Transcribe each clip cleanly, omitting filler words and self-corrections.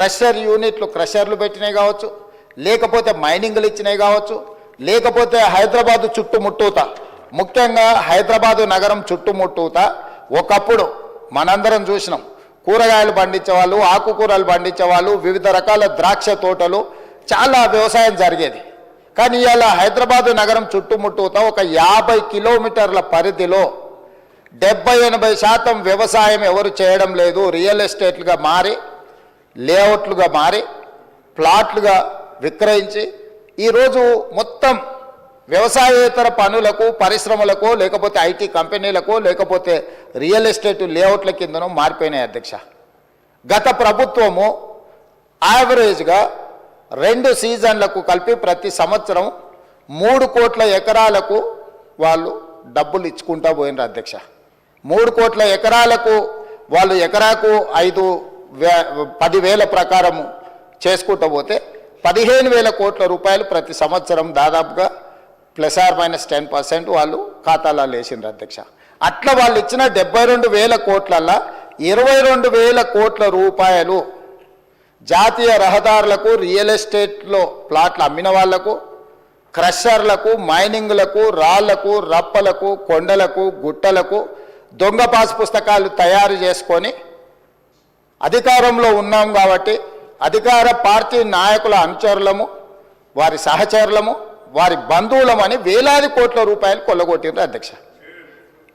Crusher యూనిట్లు క్రషర్లు పెట్టినాయి కావచ్చు, లేకపోతే మైనింగ్లు ఇచ్చినాయి కావచ్చు, లేకపోతే హైదరాబాదు చుట్టుముట్టూత, ముఖ్యంగా హైదరాబాదు నగరం చుట్టుముట్టూత ఒకప్పుడు మనందరం చూసినాం. కూరగాయలు పండించేవాళ్ళు, ఆకుకూరలు పండించేవాళ్ళు, వివిధ రకాల ద్రాక్ష తోటలు, చాలా వ్యవసాయం జరిగేది. కానీ ఇవాళ హైదరాబాదు నగరం చుట్టుముట్టూత ఒక 50 కిలోమీటర్ల పరిధిలో 70-80% వ్యవసాయం ఎవరు చేయడం లేదు. రియల్ ఎస్టేట్లుగా మారి, లేఅవుట్లుగా మారి, ప్లాట్లుగా విక్రయించి ఈరోజు మొత్తం వ్యవసాయేతర పనులకు, పరిశ్రమలకు, లేకపోతే ఐటీ కంపెనీలకు, లేకపోతే రియల్ ఎస్టేట్ లేఅవుట్ల కిందనూ మారిపోయినాయి అధ్యక్ష. గత ప్రభుత్వము యావరేజ్గా 2 సీజన్లకు కలిపి ప్రతి సంవత్సరం 3 కోట్ల ఎకరాలకు వాళ్ళు డబ్బులు ఇచ్చుకుంటా పోయినారు అధ్యక్ష. 3 కోట్ల ఎకరాలకు వాళ్ళు ఎకరాకు 10,000 ప్రకారము చేసుకుంటూ పోతే 15,000 కోట్ల రూపాయలు ప్రతి సంవత్సరం దాదాపుగా +-10% వాళ్ళు ఖాతాలలో వేసిండ్రు అధ్యక్ష. అట్లా వాళ్ళు ఇచ్చిన 72,000 కోట్లల్లో 22,000 కోట్ల రూపాయలు జాతీయ రహదారులకు, రియల్ ఎస్టేట్లో ప్లాట్లు అమ్మిన వాళ్లకు, క్రషర్లకు, మైనింగ్లకు, రాళ్లకు, రప్పలకు, కొండలకు, గుట్టలకు దొంగ పాస్ పుస్తకాలు తయారు చేసుకొని అధికారంలో ఉన్నాం కాబట్టి అధికార పార్టీ నాయకుల అనుచరులము, వారి సహచరులము, వారి బంధువులమని వేలాది కోట్ల రూపాయలు కొల్లగొట్టిండ్రు అధ్యక్ష.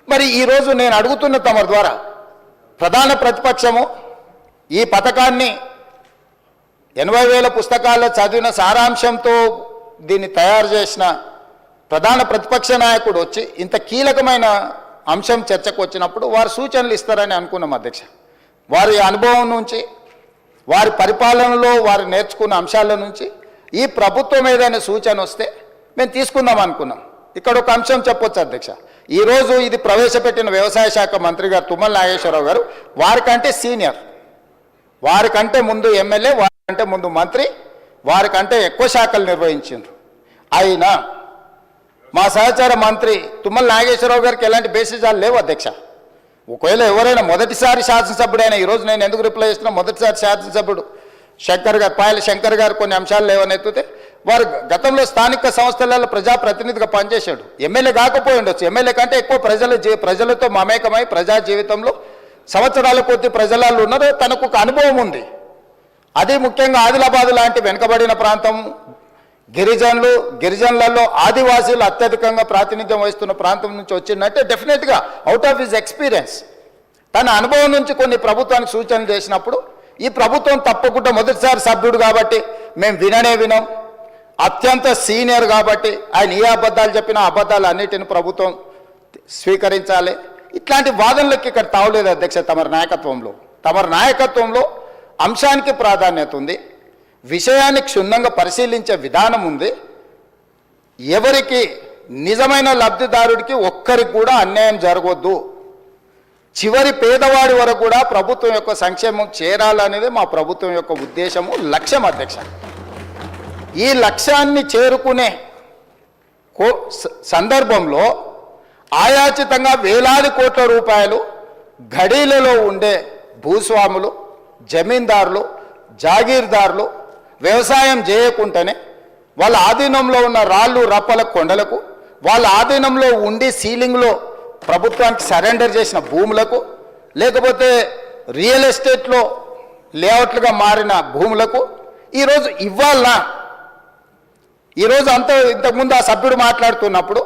మరి ఈరోజు నేను అడుగుతున్న తమ ద్వారా ప్రధాన ప్రతిపక్షము ఈ పథకాన్ని 80,000 పుస్తకాల్లో చదివిన సారాంశంతో దీన్ని తయారు చేసిన ప్రధాన ప్రతిపక్ష నాయకుడు వచ్చి ఇంత కీలకమైన అంశం చర్చకు వచ్చినప్పుడు వారు సూచనలు ఇస్తారని అనుకున్నాం అధ్యక్ష. వారి అనుభవం నుంచి, వారి పరిపాలనలో వారు నేర్చుకున్న అంశాల నుంచి ఈ ప్రభుత్వం ఏదైనా సూచన వస్తే మేము తీసుకుందాం అనుకున్నాం. ఇక్కడ ఒక అంశం చెప్పొచ్చు అధ్యక్ష. ఈరోజు ఇది ప్రవేశపెట్టిన వ్యవసాయ శాఖ మంత్రి గారు తుమ్మల నాగేశ్వరరావు గారు వారికంటే సీనియర్, వారికంటే ముందు ఎమ్మెల్యే, వారికంటే ముందు మంత్రి, వారికంటే ఎక్కువ శాఖలు నిర్వహించారు. అయినా మా సహచార మంత్రి తుమ్మల నాగేశ్వరరావు గారికి ఎలాంటి బేసిజాలు లేవు అధ్యక్ష. ఒకవేళ ఎవరైనా మొదటిసారి శాసనసభ్యుడైనా, ఈరోజు నేను ఎందుకు రిప్లై చేస్తున్నా, మొదటిసారి శాసనసభ్యుడు శంకర్ గారు, పాయల శంకర్ గారు కొన్ని అంశాలు లేవని ఎత్తితే వారు గతంలో స్థానిక సంస్థలలో ప్రజాప్రతినిధిగా పనిచేశాడు. ఎమ్మెల్యే కాకపోయి ఉండొచ్చు, ఎమ్మెల్యే కంటే ఎక్కువ ప్రజలతో మమేకమై ప్రజా జీవితంలో సంవత్సరాల కొద్ది ప్రజలలో ఉన్నారు. తనకు ఒక అనుభవం ఉంది. అది ముఖ్యంగా ఆదిలాబాద్ లాంటి వెనుకబడిన ప్రాంతం, గిరిజనులలో ఆదివాసీలు అత్యధికంగా ప్రాతినిధ్యం వహిస్తున్న ప్రాంతం నుంచి వచ్చిందంటే డెఫినెట్గా అవుట్ ఆఫ్ హిజ్ ఎక్స్పీరియన్స్ తన అనుభవం నుంచి కొన్ని ప్రభుత్వానికి సూచనలు చేసినప్పుడు ఈ ప్రభుత్వం తప్పకుండా మొదటిసారి సభ్యుడు కాబట్టి మేము వినం, అత్యంత సీనియర్ కాబట్టి ఆయన ఏ అబద్ధాలు చెప్పినా అబద్ధాలు అన్నిటిని ప్రభుత్వం స్వీకరించాలి. ఇట్లాంటి వాదనలకు ఇక్కడ తావలేదు అధ్యక్ష. తమరి నాయకత్వంలో అంశానికి ప్రాధాన్యత ఉంది, విషయాన్ని క్షుణ్ణంగా పరిశీలించే విధానం ఉంది. ఎవరికి నిజమైన లబ్ధిదారుడికి ఒక్కరికి కూడా అన్యాయం జరగొద్దు, చివరి పేదవాడి వరకు కూడా ప్రభుత్వం యొక్క సంక్షేమం చేరాలనేది మా ప్రభుత్వం యొక్క ఉద్దేశము, లక్ష్యం అధ్యక్ష. ఈ లక్ష్యాన్ని చేరుకునే సందర్భంలో ఆయాచితంగా వేలాది కోట్ల రూపాయలు గడీలలో ఉండే భూస్వాములు, జమీందారులు, జాగీర్దారులు వ్యవసాయం చేయకుండానే వాళ్ళ ఆధీనంలో ఉన్న రాళ్ళు, రప్పల, కొండలకు, వాళ్ళ ఆధీనంలో ఉండి సీలింగ్లో ప్రభుత్వానికి సరెండర్ చేసిన భూములకు, లేకపోతే రియల్ ఎస్టేట్లో లేఅవుట్లుగా మారిన భూములకు ఈరోజు ఇవ్వాలనా? ఈరోజు ఇంతకుముందు ఆ సభ్యుడు మాట్లాడుతున్నప్పుడు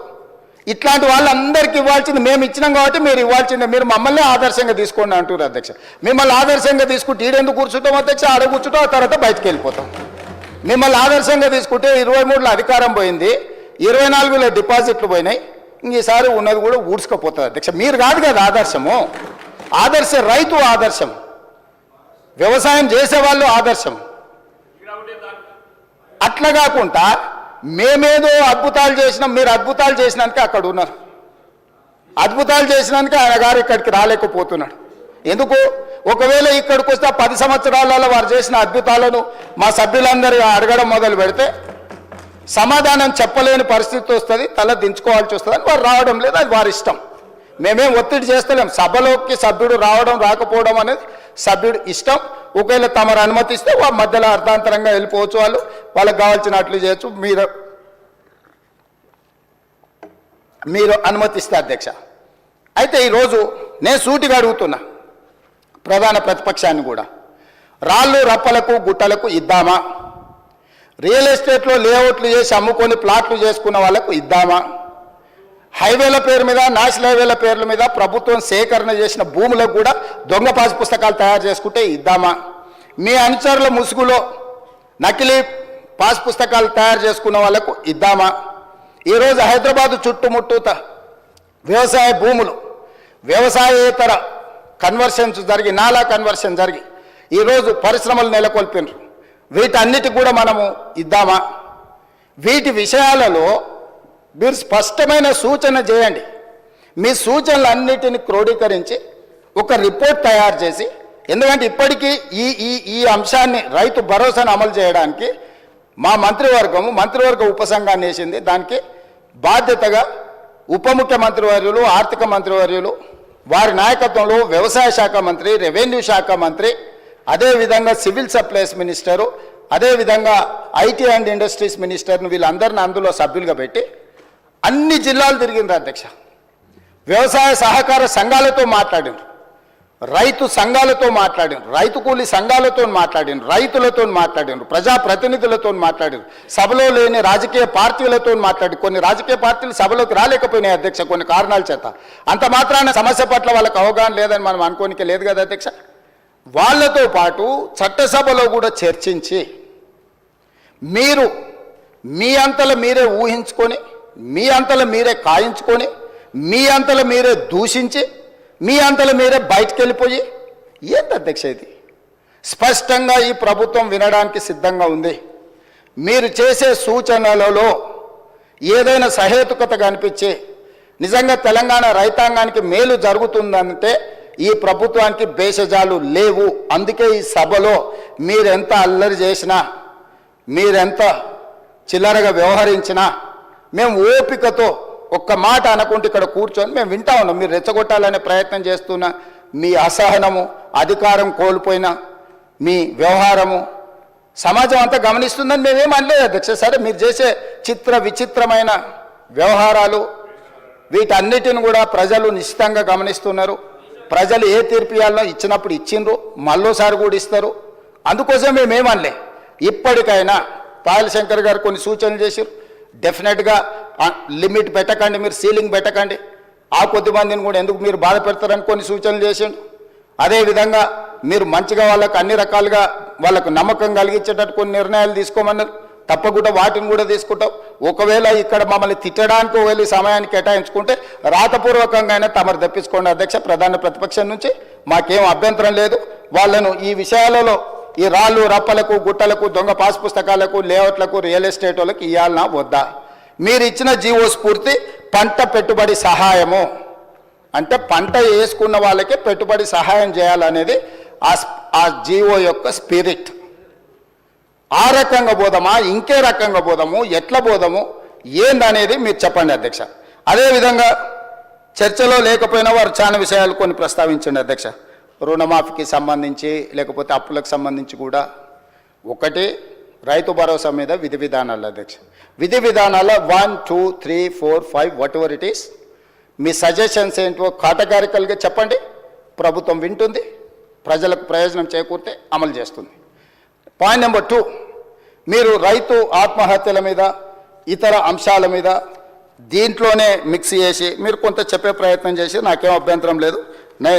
ఇట్లాంటి వాళ్ళందరికీ ఇవ్వాల్సింది మేము ఇచ్చినాం కాబట్టి మీరు ఇవ్వాల్సిందే, మీరు మమ్మల్ని ఆదర్శంగా తీసుకోండి అంటున్నారు అధ్యక్ష. మిమ్మల్ని ఆదర్శంగా తీసుకుంటే ఈడెందుకు కూర్చుంటాం అధ్యక్ష? ఆడ కూర్చుంటాం, ఆ తర్వాత బయటకు వెళ్ళిపోతాం. మిమ్మల్ని ఆదర్శంగా తీసుకుంటే 23లో అధికారం పోయింది, 24లో డిపాజిట్లు పోయినాయి, ఈసారి ఉన్నది కూడా ఊడ్చుకపోతుంది అధ్యక్ష. మీరు కాదు కదా ఆదర్శము, ఆదర్శ రైతు ఆదర్శం, వ్యవసాయం చేసేవాళ్ళు ఆదర్శం. అట్లా కాకుండా మేమేదో అద్భుతాలు చేసినాం, మీరు అద్భుతాలు చేసినానికి అక్కడ ఉన్నారు, అద్భుతాలు చేసినానికి ఆయన గారు ఇక్కడికి రాలేకపోతున్నాడు. ఎందుకు? ఒకవేళ ఇక్కడికి వస్తే 10 సంవత్సరాలలో వారు చేసిన అద్భుతాలను మా సభ్యులందరూ అడగడం మొదలు పెడితే సమాధానం చెప్పలేని పరిస్థితి వస్తుంది, తల దించుకోవాల్సి వస్తుంది అని వారు రావడం లేదు, అది వారి ఇష్టం. మేమేం ఒత్తిడి చేస్తలేం. సభలోకి సభ్యుడు రావడం రాకపోవడం అనేది సభ్యుడు ఇష్టం. ఒకవేళ తమరు అనుమతిస్తే వాళ్ళ మధ్యలో అర్థాంతరంగా వెళ్ళిపోవచ్చు, వాళ్ళకి కావాల్సినట్లు చేయొచ్చు, మీరు అనుమతిస్తే అధ్యక్ష. అయితే ఈరోజు నేను సూటిగా అడుగుతున్నా ప్రధాన ప్రతిపక్షాన్ని కూడా, రాళ్ళు రప్పలకు గుట్టలకు ఇద్దామా? రియల్ ఎస్టేట్లో లేఅవుట్లు చేసి అమ్ముకొని ప్లాట్లు చేసుకున్న వాళ్ళకు ఇద్దామా? హైవేల పేరు మీద, నేషనల్ హైవేల పేర్ల మీద ప్రభుత్వం సేకరణ చేసిన భూములకు కూడా దొంగ పాస్ పుస్తకాలు తయారు చేసుకుంటే ఇద్దామా? మీ అనుచరుల ముసుగులో నకిలీ పాస్ పుస్తకాలు తయారు చేసుకున్న వాళ్ళకు ఇద్దామా? ఈరోజు హైదరాబాదు చుట్టుముట్టూత వ్యవసాయ భూములు, వ్యవసాయేతర కన్వర్షన్స్ జరిగి, నాలా కన్వర్షన్ జరిగి ఈరోజు పరిశ్రమలు నెలకొల్పినారు. వీటన్నిటికి కూడా మనము ఇద్దామా? వీటి విషయాలలో మీరు స్పష్టమైన సూచన చేయండి. మీ సూచనలన్నిటిని క్రోడీకరించి ఒక రిపోర్ట్ తయారు చేసి, ఎందుకంటే ఇప్పటికీ ఈ అంశాన్ని రైతు భరోసాను అమలు చేయడానికి మా మంత్రివర్గ ఉపసంఘాన్ని వేసింది. దానికి బాధ్యతగా ఉప ముఖ్యమంత్రి వర్యులు, ఆర్థిక మంత్రివర్యులు, వారి నాయకత్వంలో వ్యవసాయ శాఖ మంత్రి, రెవెన్యూ శాఖ మంత్రి, అదేవిధంగా సివిల్ సప్లైస్ మినిస్టరు, అదేవిధంగా ఐటీ అండ్ ఇండస్ట్రీస్ మినిస్టర్ను వీళ్ళందరిని అందులో సభ్యులుగా పెట్టి అన్ని జిల్లాలు తిరిగిండ్రు అధ్యక్ష. వ్యవసాయ సహకార సంఘాలతో మాట్లాడిండ్రు, రైతు సంఘాలతో మాట్లాడిండ్రు, రైతు కూలీ సంఘాలతో మాట్లాడిండ్రు, రైతులతో మాట్లాడిండ్రు, ప్రజాప్రతినిధులతో మాట్లాడిండ్రు, సభలో లేని రాజకీయ పార్టీలతో మాట్లాడి, కొన్ని రాజకీయ పార్టీలు సభలోకి రాలేకపోయినాయి అధ్యక్ష కొన్ని కారణాల చేత. అంత మాత్రాన సమస్య పట్ల వాళ్ళకి అవగాహన లేదని మనం అనుకోనికే లేదు కదా అధ్యక్ష. వాళ్ళతో పాటు చట్టసభలో కూడా చర్చించి మీరు మీ అంతలో మీరే ఊహించుకొని, మీ అంతలో మీరే కాయించుకొని, మీ అంతలో మీరే దూషించి, మీ అంతలో మీరే బయటకు వెళ్ళిపోయి, ఏంటి అధ్యక్ష ఇది? స్పష్టంగా ఈ ప్రభుత్వం వినడానికి సిద్ధంగా ఉంది. మీరు చేసే సూచనలలో ఏదైనా సహేతుకత కనిపించి నిజంగా తెలంగాణ రైతాంగానికి మేలు జరుగుతుందంటే ఈ ప్రభుత్వానికి భేషజాలు లేవు. అందుకే ఈ సభలో మీరెంత అల్లరి చేసినా, మీరెంత చిల్లరగా వ్యవహరించినా మేము ఓపికతో ఒక్క మాట అనుకుంటే ఇక్కడ కూర్చొని మేము వింటా ఉన్నాం. మీరు రెచ్చగొట్టాలనే ప్రయత్నం చేస్తున్న మీ అసహనము, అధికారం కోల్పోయిన మీ వ్యవహారము సమాజం అంతా గమనిస్తుందని మేమేం అనలేదు అధ్యక్ష. సరే, మీరు చేసే విచిత్రమైన వ్యవహారాలు వీటన్నిటిని కూడా ప్రజలు నిశ్చితంగా గమనిస్తున్నారు. ప్రజలు ఏ తీర్పు ఇవ్వాలో ఇచ్చినప్పుడు ఇచ్చిండ్రు, మళ్ళోసారి కూడా ఇస్తారు. అందుకోసం మేమేమనలే. ఇప్పటికైనా పాయల శంకర్ గారు కొన్ని సూచనలు చేశారు. డెఫినెట్గా లిమిట్ పెట్టకండి, మీరు సీలింగ్ పెట్టకండి, ఆ కొద్ది మందిని కూడా ఎందుకు మీరు బాధ పెడతారని కొన్ని సూచనలు చేసిండు. అదేవిధంగా మీరు మంచిగా వాళ్ళకు అన్ని రకాలుగా వాళ్ళకు నమ్మకం కలిగించేటట్టు కొన్ని నిర్ణయాలు తీసుకోమన్నారు. తప్పకుండా వాటిని కూడా తీసుకుంటాం. ఒకవేళ ఇక్కడ మమ్మల్ని తిట్టడానికి ఒకవేళ సమయాన్ని కేటాయించుకుంటే రాతపూర్వకంగా అయినా తమరు తెప్పించుకోండి అధ్యక్ష. ప్రధాన ప్రతిపక్షం నుంచి మాకేం అభ్యంతరం లేదు. వాళ్ళను ఈ విషయాలలో, ఈ రాళ్ళు రప్పలకు గుట్టలకు, దొంగ పాస్ పుస్తకాలకు, లేఅవుట్లకు, రియల్ ఎస్టేట్ వాళ్ళకి ఇవ్వాలన్నా వద్దా? మీరు ఇచ్చిన జీవో స్ఫూర్తి పంట పెట్టుబడి సహాయము అంటే పంట వేసుకున్న వాళ్ళకే పెట్టుబడి సహాయం చేయాలనేది ఆ జీవో యొక్క స్పిరిట్. ఆ రకంగా పోదామా, ఇంకే రకంగా పోదాము, ఎట్లా పోదాము, ఏందనేది మీరు చెప్పండి అధ్యక్ష. అదేవిధంగా చర్చలో లేకపోయినా వారు చాలా విషయాలు కొన్ని ప్రస్తావించండి అధ్యక్ష. రుణమాఫీకి సంబంధించి లేకపోతే అప్పులకు సంబంధించి కూడా ఒకటి రైతు భరోసా మీద విధి విధానాలు అధ్యక్ష. విధి విధానాల 1, 2, 3, 4, 5 what ever it is, me suggestions ఏంటో కాటగారికల్గా చెప్పండి. ప్రభుత్వం వింటుంది, ప్రజలకు ప్రయోజనం చేకూరితే అమలు చేస్తుంది. పాయింట్ నెంబర్ 2, మీరు రైతు ఆత్మహత్యల మీద, ఇతర అంశాల మీద దీంట్లోనే మిక్స్ చేసి మీరు కొంత చెప్పే ప్రయత్నం చేసి నాకేం అభ్యంతరం లేదు.